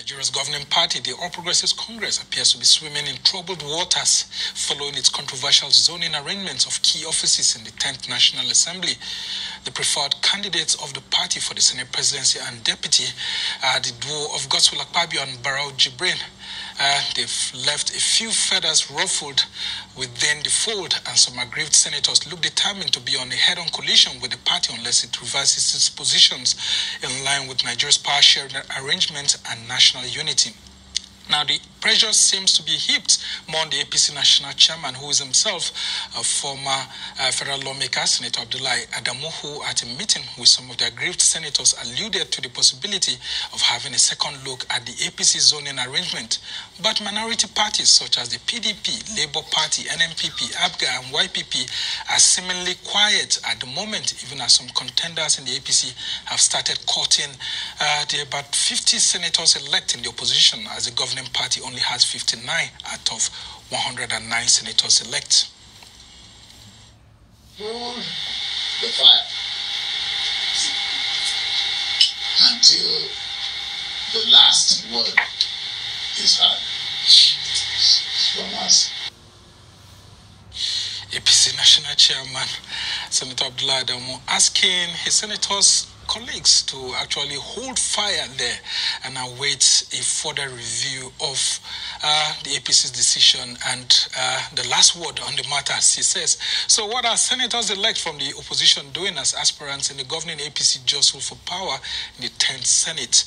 Nigeria's governing party, the All Progressives Congress, appears to be swimming in troubled waters following its controversial zoning arrangements of key offices in the 10th National Assembly. The preferred candidates of the party for the Senate presidency and deputy are the duo of Godswill Akpabio and Barrow Jibrin. They've left a few feathers ruffled within the fold, and some aggrieved senators look determined to be on a head-on collision with the party unless it reverses its positions in line with Nigeria's power-sharing arrangement and national unity. Now, the pressure seems to be heaped more on the APC national chairman, who is himself a former federal lawmaker, Senator Abdullahi Adamu, who at a meeting with some of the aggrieved senators alluded to the possibility of having a second look at the APC zoning arrangement. But minority parties such as the PDP, Labour Party, NNPP, ABGA and YPP are seemingly quiet at the moment, even as some contenders in the APC have started courting the about 50 senators elect in the opposition, as the governing party only has 59 out of 109 senators elect. The fire until the last word is heard from us. APC National Chairman Senator Abdullahi Adamu asking his senators colleagues to actually hold fire there and await a further review of the APC's decision and the last word on the matter, as he says. So what are senators-elect from the opposition doing as aspirants in the governing APC jostle for power in the 10th Senate?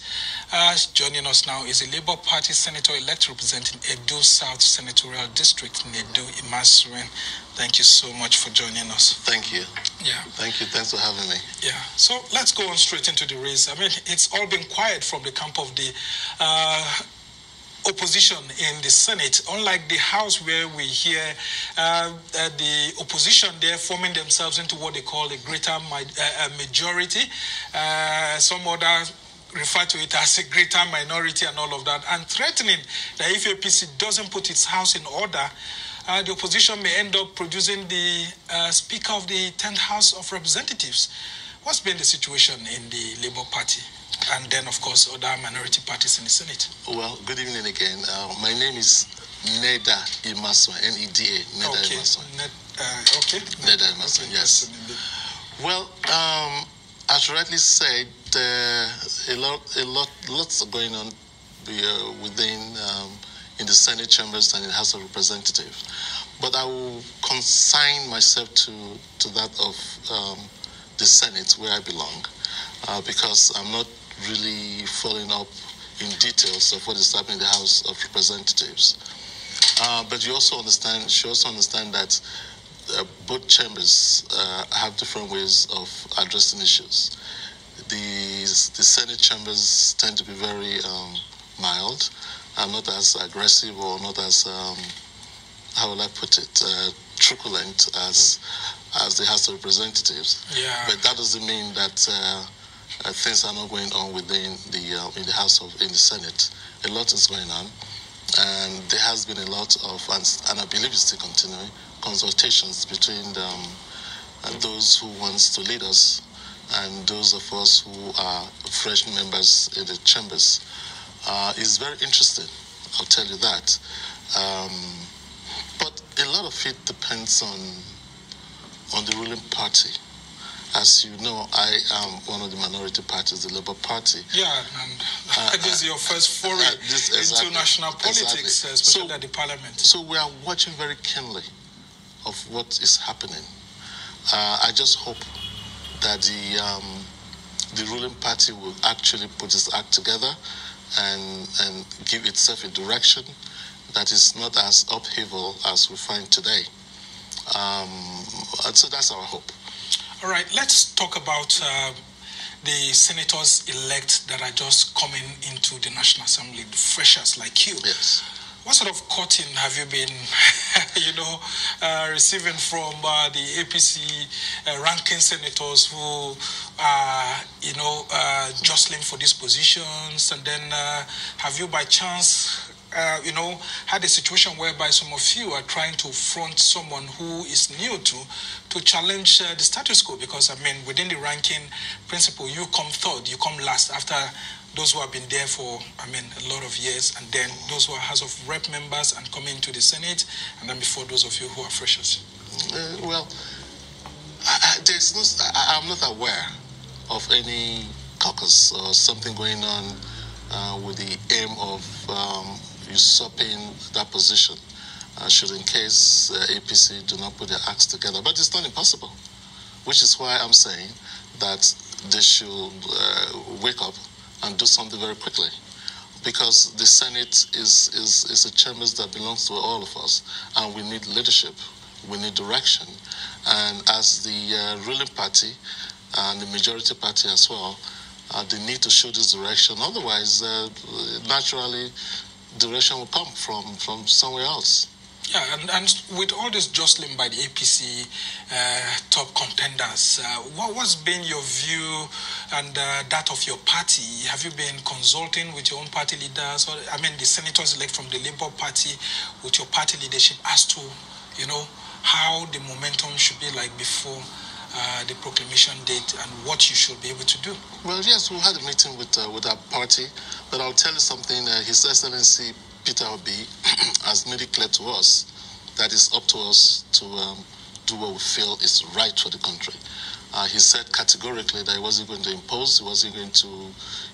Joining us now is a Labour Party senator-elect representing Edo South Senatorial District, Nedu Imasuren. Thank you so much for joining us. Thank you. Yeah. Thank you. Thanks for having me. Yeah. So let's go on straight into the race. I mean, it's all been quiet from the camp of the opposition in the Senate, unlike the House where we hear the opposition there forming themselves into what they call a greater majority. Some others refer to it as a greater minority and all of that, and threatening that if APC doesn't put its house in order, the opposition may end up producing the Speaker of the 10th House of Representatives. What's been the situation in the Labour Party and then, of course, other minority parties in the Senate? Well, good evening again. My name is Neda Imasuren, N-E-D-A, Neda Imasuren. Okay. Neda Imasuren, yes. Well, as you rightly said, lots are going on within in the Senate chambers and in the House of Representatives. But I will consign myself to that of the Senate, where I belong, because I'm not really following up in details of what is happening in the House of Representatives. But you also understand that both chambers have different ways of addressing issues. The Senate chambers tend to be very mild, and not as aggressive or not as, how will I put it, truculent as the House of Representatives. Yeah. But that doesn't mean that things are not going on within in the Senate. A lot is going on, and there has been a lot of, and I believe it's still continuing, consultations between those who wants to lead us and those of us who are fresh members in the chambers. It's very interesting, I'll tell you that. But a lot of it depends on the ruling party. As you know, I am one of the minority parties, the Labour Party. Yeah, and this is your first foray into national politics, especially at the parliament. So we are watching very keenly of what is happening. I just hope that the ruling party will actually put its act together and give itself a direction that is not as upheaval as we find today. So that's our hope. All right, let's talk about the senators-elect that are just coming into the National Assembly, the freshers like you. Yes. What sort of courting have you been, receiving from the APC ranking senators who are, jostling for these positions? And then have you by chance, had a situation whereby some of you are trying to front someone who is new to challenge the status quo? Because, within the ranking principle, you come third, you come last after those who have been there for, a lot of years, and then those who are House of Rep members and coming to the Senate, and then before those of you who are freshers? I'm not aware of any caucus or something going on with the aim of usurping that position, should in case APC do not put their acts together. But it's not impossible, which is why I'm saying that they should wake up and do something very quickly, because the Senate is a chamber that belongs to all of us, and we need leadership, we need direction, and as the ruling party and the majority party as well, they need to show this direction. Otherwise, naturally, direction will come from somewhere else. Yeah, and with all this jostling by the APC top contenders, what's been your view and that of your party? Have you been consulting with your own party leaders, or the senators elect from the Labour Party, with your party leadership as to, how the momentum should be like before the proclamation date and what you should be able to do? Well, yes, we had a meeting with our party, but I'll tell you something. His Excellency Peter Obi has made it clear to us that it's up to us to do what we feel is right for the country. He said categorically that he wasn't going to impose, he wasn't going to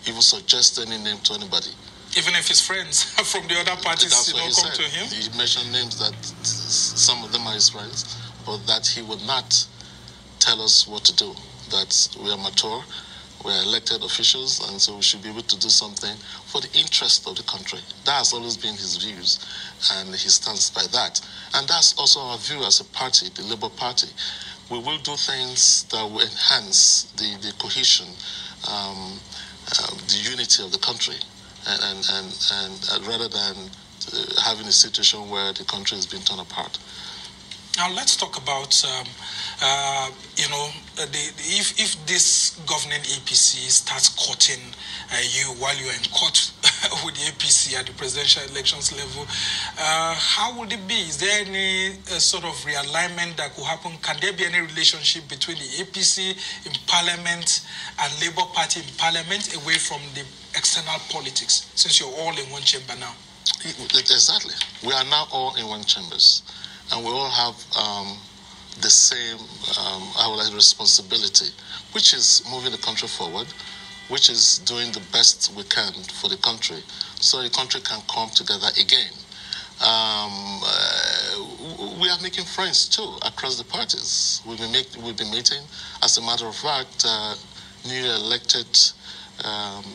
even suggest any name to anybody. Even if his friends from the other parties come to him? He mentioned names that some of them are his friends, but that he would not tell us what to do, that we are mature, we are elected officials, and so we should be able to do something for the interest of the country. That has always been his views, and he stands by that. And that's also our view as a party, the Labour Party. We will do things that will enhance the cohesion, the unity of the country, and rather than having a situation where the country is being torn apart. Now let's talk about, if this governing APC starts courting you while you're in court with the APC at the presidential elections level, how would it be? Is there any sort of realignment that could happen? Can there be any relationship between the APC in Parliament and Labour Party in Parliament, away from the external politics, since you're all in one chamber now? Exactly. We are now all in one chambers. And we all have the same responsibility, which is moving the country forward, which is doing the best we can for the country, so the country can come together again. We are making friends too across the parties. We've been meeting. As a matter of fact, newly elected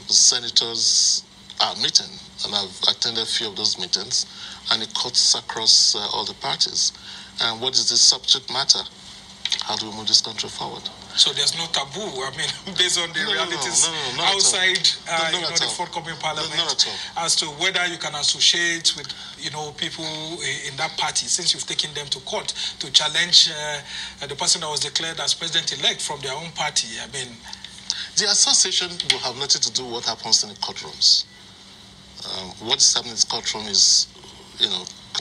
senators are meeting, and I've attended a few of those meetings, and it cuts across all the parties. And what is the subject matter? How do we move this country forward? So there's no taboo, based on the realities outside the forthcoming parliament, as to whether you can associate with people in that party, since you've taken them to court to challenge the person that was declared as president-elect from their own party. The association will have nothing to do with what happens in the courtrooms. What is happening in the courtroom is,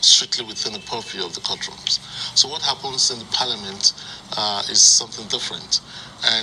strictly within the purview of the courtrooms. So what happens in the parliament is something different. And